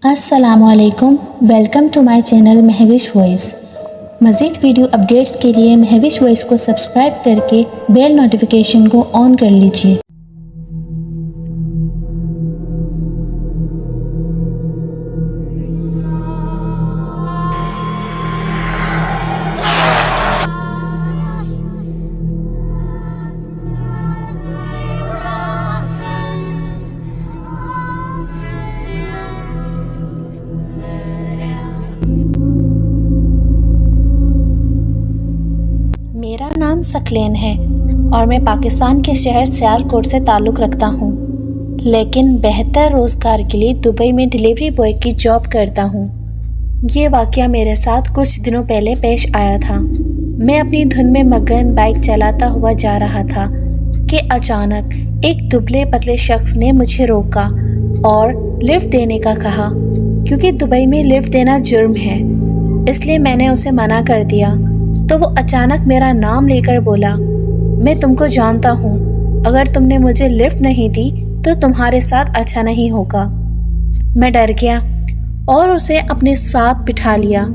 अस्सलाम वालेकुम, welcome to my channel Mahvish Voice. मज़ीद वीडियो अपडेट्स के लिए महविश वॉइस को सब्सक्राइब करके बेल नोटिफिकेशन को ऑन कर लीजिए। मेरा नाम सकलेन है और मैं पाकिस्तान के शहर सियालकोट से ताल्लुक़ रखता हूँ, लेकिन बेहतर रोज़गार के लिए दुबई में डिलीवरी बॉय की जॉब करता हूँ। ये वाक़या मेरे साथ कुछ दिनों पहले पेश आया था। मैं अपनी धुन में मगन बाइक चलाता हुआ जा रहा था कि अचानक एक दुबले पतले शख्स ने मुझे रोका और लिफ्ट देने का कहा। क्योंकि दुबई में लिफ्ट देना जुर्म है, इसलिए मैंने उसे मना कर दिया। तो वो अचानक मेरा नाम लेकर बोला, मैं तुमको जानता हूँ, अगर तुमने मुझे लिफ्ट नहीं दी तो तुम्हारे साथ अच्छा नहीं होगा। मैं डर गया और उसे अपने साथ बिठा लिया।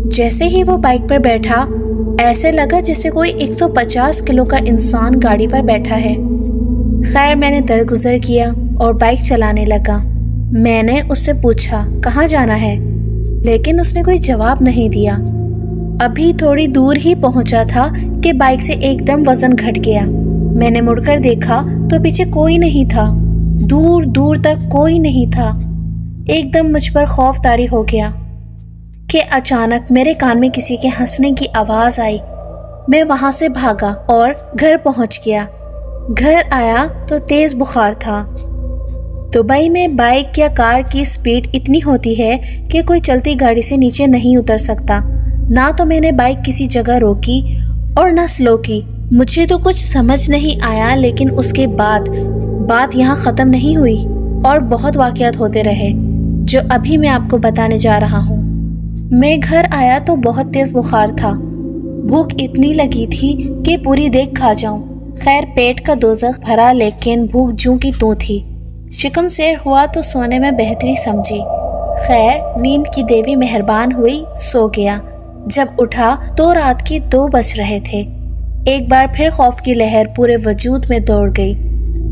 जैसे ही वो बाइक पर बैठा, ऐसे लगा जैसे कोई 150 किलो का इंसान गाड़ी पर बैठा है। खैर, मैंने दरगुजर किया और बाइक चलाने लगा। मैंने उससे पूछा कहाँ जाना है, लेकिन उसने कोई जवाब नहीं दिया। अभी थोड़ी दूर ही पहुंचा था कि बाइक से एकदम वजन घट गया। मैंने मुड़कर देखा तो पीछे कोई नहीं था, दूर दूर तक कोई नहीं था। एकदम मुझ पर खौफ तारी हो गया कि अचानक मेरे कान में किसी के हंसने की आवाज़ आई। मैं वहां से भागा और घर पहुंच गया। घर आया तो तेज़ बुखार था। दुबई में बाइक या कार की स्पीड इतनी होती है कि कोई चलती गाड़ी से नीचे नहीं उतर सकता। ना तो मैंने बाइक किसी जगह रोकी और ना स्लो की। मुझे तो कुछ समझ नहीं आया, लेकिन उसके बाद बात यहाँ ख़त्म नहीं हुई और बहुत वाक़यात होते रहे जो अभी मैं आपको बताने जा रहा हूँ। मैं घर आया तो बहुत तेज़ बुखार था। भूख इतनी लगी थी कि पूरी देख खा जाऊँ। खैर, पेट का दोज़ख भरा, लेकिन भूख जूं की तूं थी। शिकम शेर हुआ तो सोने में बेहतरी समझी। खैर, नींद की देवी मेहरबान हुई, सो गया। जब उठा तो रात के 2 बज रहे थे। एक बार फिर खौफ की लहर पूरे वजूद में दौड़ गई।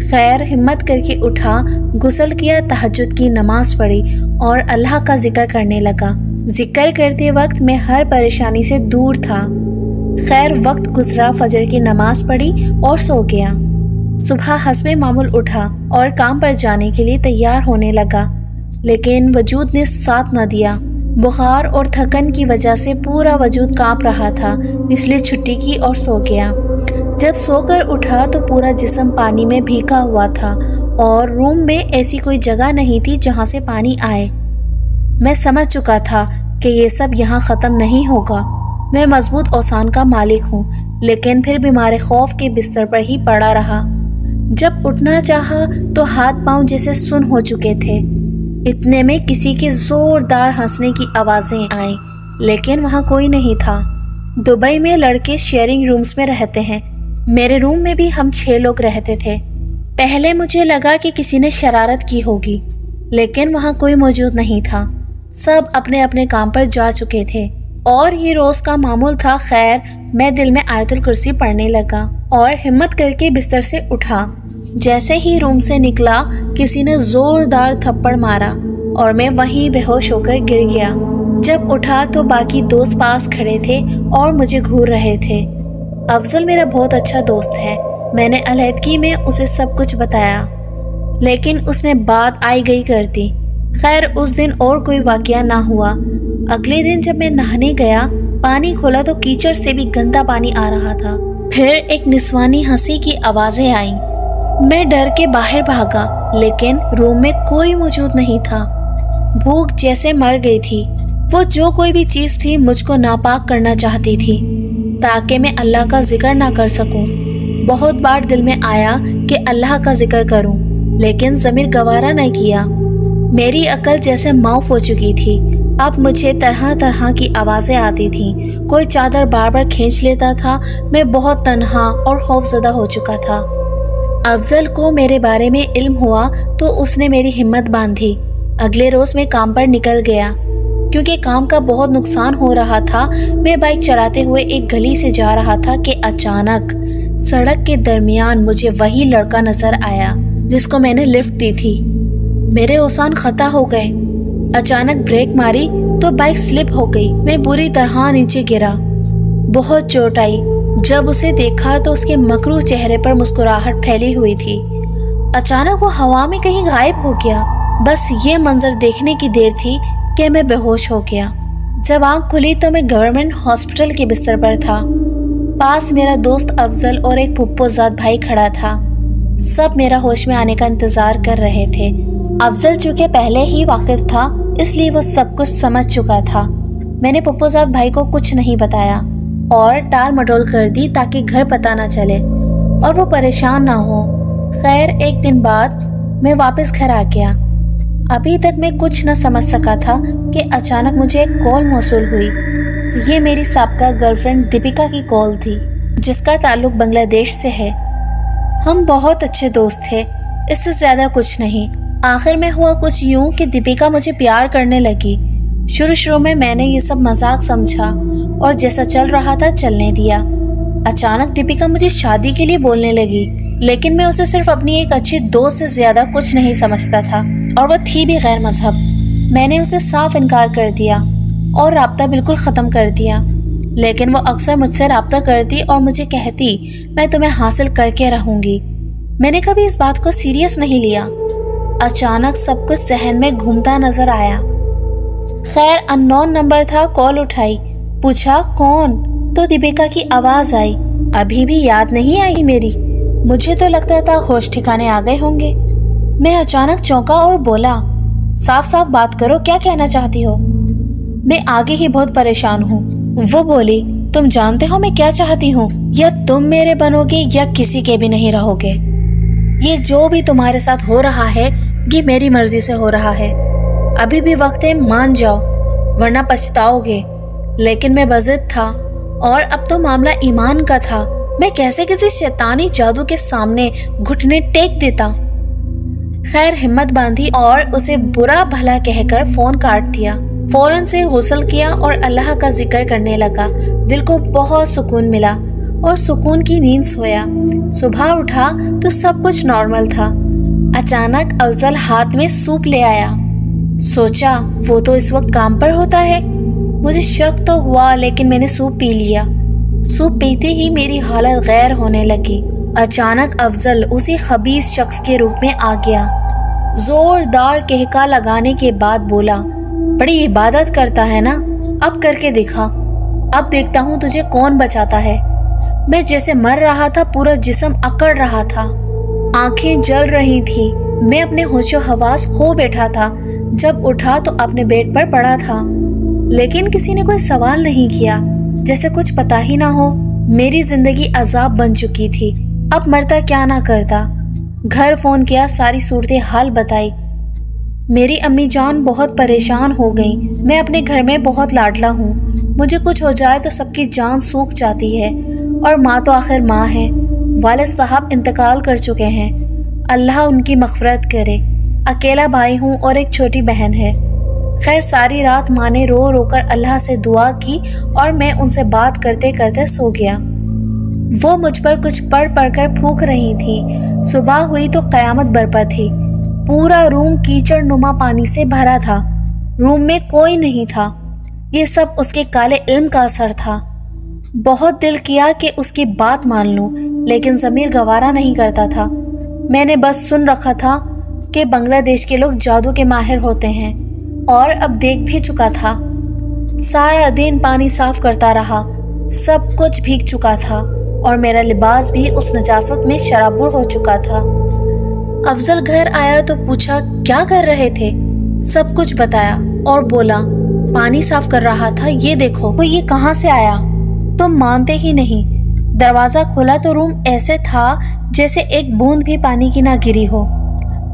खैर, हिम्मत करके उठा, गुस्ल किया, तहज्जुद की नमाज पढ़ी और अल्लाह का जिक्र करने लगा। जिक्र करते वक्त मैं हर परेशानी से दूर था। खैर, वक्त गुजरा, फजर की नमाज पढ़ी और सो गया। सुबह हस्बे मामूल उठा और काम पर जाने के लिए तैयार होने लगा, लेकिन वजूद ने साथ न दिया। बुखार और थकन की वजह से पूरा वजूद कांप रहा था, इसलिए छुट्टी की और सो गया। जब सोकर उठा तो पूरा जिस्म पानी में भीगा हुआ था और रूम में ऐसी कोई जगह नहीं थी जहां से पानी आए। मैं समझ चुका था कि ये सब यहाँ ख़त्म नहीं होगा। मैं मजबूत औसान का मालिक हूँ, लेकिन फिर बीमार खौफ के बिस्तर पर ही पड़ा रहा। जब उठना चाहा तो हाथ पांव जैसे सुन हो चुके थे। इतने में किसी की जोरदार हंसने की आवाज़ें आईं, लेकिन वहाँ कोई नहीं था। दुबई में लड़के शेयरिंग रूम्स में रहते हैं। मेरे रूम में भी हम 6 लोग रहते थे। पहले मुझे लगा कि किसी ने शरारत की होगी, लेकिन वहाँ कोई मौजूद नहीं था। सब अपने अपने काम पर जा चुके थे और ये रोज़ का मामूल था। खैर, मैं दिल में आयतुल कुर्सी पढ़ने लगा और हिम्मत करके बिस्तर से उठा। जैसे ही रूम से निकला, किसी ने जोरदार थप्पड़ मारा और मैं वहीं बेहोश होकर गिर गया। जब उठा तो बाकी दोस्त पास खड़े थे और मुझे घूर रहे थे। अफजल मेरा बहुत अच्छा दोस्त है। मैंने अलहदगी में उसे सब कुछ बताया, लेकिन उसने बात आई गई कर दी। खैर, उस दिन और कोई वाकया ना हुआ। अगले दिन जब मैं नहाने गया, पानी खोला तो कीचड़ से भी गंदा पानी आ रहा था। फिर एक निस्वानी हंसी की आवाज़ें आईं। मैं डर के बाहर भागा, लेकिन रूम में कोई मौजूद नहीं था। भूख जैसे मर गई थी। वो जो कोई भी चीज़ थी मुझको नापाक करना चाहती थी ताकि मैं अल्लाह का जिक्र ना कर सकूं। बहुत बार दिल में आया कि अल्लाह का जिक्र करूं, लेकिन ज़मीर गवारा नहीं किया। मेरी अकल जैसे माऊफ हो चुकी थी। अब मुझे तरह तरह की आवाज़ें आती थीं। कोई चादर बार बार खींच लेता था। मैं बहुत तन्हा और खौफजदा हो चुका था। अफजल को मेरे बारे में इल्म हुआ तो उसने मेरी हिम्मत बांधी। अगले रोज मैं काम पर निकल गया। क्योंकि काम का बहुत नुकसान हो रहा था, मैं बाइक चलाते हुए एक गली से जा रहा था कि अचानक सड़क के दरमियान मुझे वही लड़का नजर आया जिसको मैंने लिफ्ट दी थी। मेरे औसान खता हो गए। अचानक ब्रेक मारी तो बाइक स्लिप हो गई। मैं बुरी तरह नीचे गिरा। बहुत चोट आई। जब उसे देखा तो उसके मकरूह चेहरे पर मुस्कुराहट फैली हुई थी। अचानक वो हवा में कहीं गायब हो गया। बस ये मंजर देखने की देर थी कि मैं बेहोश हो गया। जब आंख खुली तो मैं गवर्नमेंट हॉस्पिटल के बिस्तर पर था। पास मेरा दोस्त अफजल और एक फुप्पोजाद भाई खड़ा था। सब मेरा होश में आने का इंतजार कर रहे थे। अफजल चूंकि पहले ही वाकिफ था, इसलिए वो सब कुछ समझ चुका था। मैंने फुप्पोजाद भाई को कुछ नहीं बताया और टाल मटोल कर दी ताकि घर पता ना चले और वो परेशान ना हो। खैर, एक दिन बाद मैं वापस घर आ गया। अभी तक मैं कुछ न समझ सका था कि अचानक मुझे एक कॉल मौसूल हुई। ये मेरी साबका गर्लफ्रेंड दीपिका की कॉल थी, जिसका ताल्लुक बांग्लादेश से है। हम बहुत अच्छे दोस्त थे, इससे ज्यादा कुछ नहीं। आखिर में हुआ कुछ यूं कि दीपिका मुझे प्यार करने लगी। शुरू में मैंने ये सब मजाक समझा और जैसा चल रहा था चलने दिया। अचानक दीपिका मुझे शादी के लिए बोलने लगी, लेकिन मैं उसे सिर्फ अपनी एक अच्छी दोस्त से ज्यादा कुछ नहीं समझता था और वो थी भी गैर मजहब। मैंने उसे साफ इनकार कर दिया और राब्ता बिल्कुल ख़त्म कर दिया। लेकिन वो अक्सर मुझसे राब्ता करती और मुझे कहती, मैं तुम्हें हासिल करके रहूंगी। मैंने कभी इस बात को सीरियस नहीं लिया। अचानक सब कुछ जहन में घूमता नजर आया। खैर, अननोन नंबर था, कॉल उठाई, पूछा कौन, तो दीपिका की आवाज आई। अभी भी याद नहीं आई मेरी। मुझे तो लगता था होश ठिकाने आ गए होंगे। मैं अचानक चौंका और बोला, साफ साफ बात करो, क्या कहना चाहती हो? मैं आगे ही बहुत परेशान हूँ। वो बोली, तुम जानते हो मैं क्या चाहती हूँ? या तुम मेरे बनोगे या किसी के भी नहीं रहोगे। ये जो भी तुम्हारे साथ हो रहा है, ये मेरी मर्जी से हो रहा है। अभी भी वक्त है, मान जाओ, वरना पछताओगे। लेकिन मैं बज़िद था और अब तो मामला ईमान का था। मैं कैसे किसी शैतानी जादू के सामने घुटने टेक देता। खैर, हिम्मत बांधी और उसे बुरा भला कहकर फोन काट दिया। फौरन से गुस्ल किया और अल्लाह का जिक्र करने लगा। दिल को बहुत सुकून मिला और सुकून की नींद सोया। सुबह उठा तो सब कुछ नॉर्मल था। अचानक अफजल हाथ में सूप ले आया। सोचा वो तो इस वक्त काम पर होता है। मुझे शक तो हुआ, लेकिन मैंने सूप पी लिया। सूप पीते ही मेरी हालत गैर होने लगी। अचानक अफजल उसी खबीस शख्स के रूप में आ गया। जोरदार कहका लगाने के बाद बोला, बड़ी इबादत करता है ना, अब करके दिखा। अब देखता हूँ तुझे कौन बचाता है। मैं जैसे मर रहा था, पूरा जिस्म अकड़ रहा था, आंखें जल रही थी। मैं अपने होशो हवास खो बैठा था। जब उठा तो अपने बेड पर पड़ा था, लेकिन किसी ने कोई सवाल नहीं किया, जैसे कुछ पता ही ना हो। मेरी जिंदगी अजाब बन चुकी थी। अब मरता क्या ना करता। घर फोन किया, सारी सूरत हाल बताई। मेरी अम्मी जान बहुत परेशान हो गई। मैं अपने घर में बहुत लाडला हूँ। मुझे कुछ हो जाए तो सबकी जान सूख जाती है, और माँ तो आखिर माँ है। वालिद साहब इंतकाल कर चुके हैं, अल्लाह उनकी मग़फ़िरत करे। अकेला भाई हूँ और एक छोटी बहन है। खैर, सारी रात माँ ने रो रो कर अल्लाह से दुआ की और मैं उनसे बात करते करते सो गया। वो मुझ पर कुछ पढ़ कर फूंक रही थी। सुबह हुई तो क़यामत बरपा थी। पूरा रूम कीचड़ नुमा पानी से भरा था। रूम में कोई नहीं था। ये सब उसके काले इल्म का असर था। बहुत दिल किया कि उसकी बात मान लूं, लेकिन ज़मीर गवारा नहीं करता था। मैंने बस सुन रखा था कि बांग्लादेश के लोग जादू के माहिर होते हैं, और अब देख भी चुका था। सारा दिन पानी साफ करता रहा, सब कुछ भीग चुका था और मेरा लिबास भी उस नजासत में शराबुर हो चुका था। अफजल घर आया तो पूछा, क्या कर रहे थे? सब कुछ बताया और बोला, पानी साफ कर रहा था, ये देखो। वो ये कहाँ से आया? तुम मानते ही नहीं। दरवाजा खोला तो रूम ऐसे था जैसे एक बूंद भी पानी की ना गिरी हो।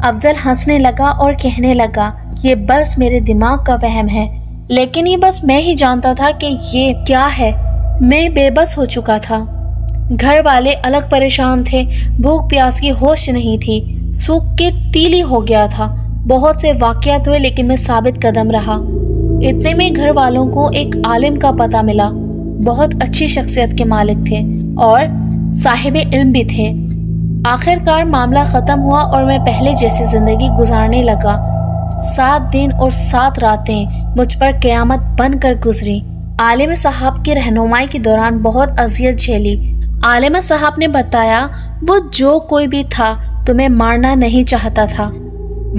अफजल हंसने लगा और कहने लगा, ये बस मेरे दिमाग का वहम है। लेकिन ये बस मैं ही जानता था कि ये क्या है। मैं बेबस हो चुका था। घर वाले अलग परेशान थे। भूख प्यास की होश नहीं थी। सूख के तीली हो गया था। بہت سے واقعات ہوئے لیکن میں ثابت قدم رہا۔ اتنے میں گھر والوں کو ایک عالم کا پتہ ملا، بہت اچھی شخصیت کے مالک تھے اور صاحب علم بھی تھے۔ آخر کار معاملہ ختم ہوا اور میں پہلے جیسی زندگی گزارنے لگا۔ 7 دن اور 7 راتیں مجھ پر قیامت بن کر گزری۔ عالم صاحب کی رہنمائی کے دوران بہت اذیت جھیلی۔ عالم صاحب نے بتایا وہ جو کوئی بھی تھا تمہیں مارنا نہیں چاہتا تھا،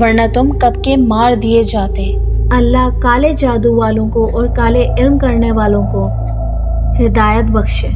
ورنہ تم کب کے مار دیے جاتے۔ اللہ کالے جادو والوں کو اور کالے علم کرنے والوں کو ہدایت بخشے۔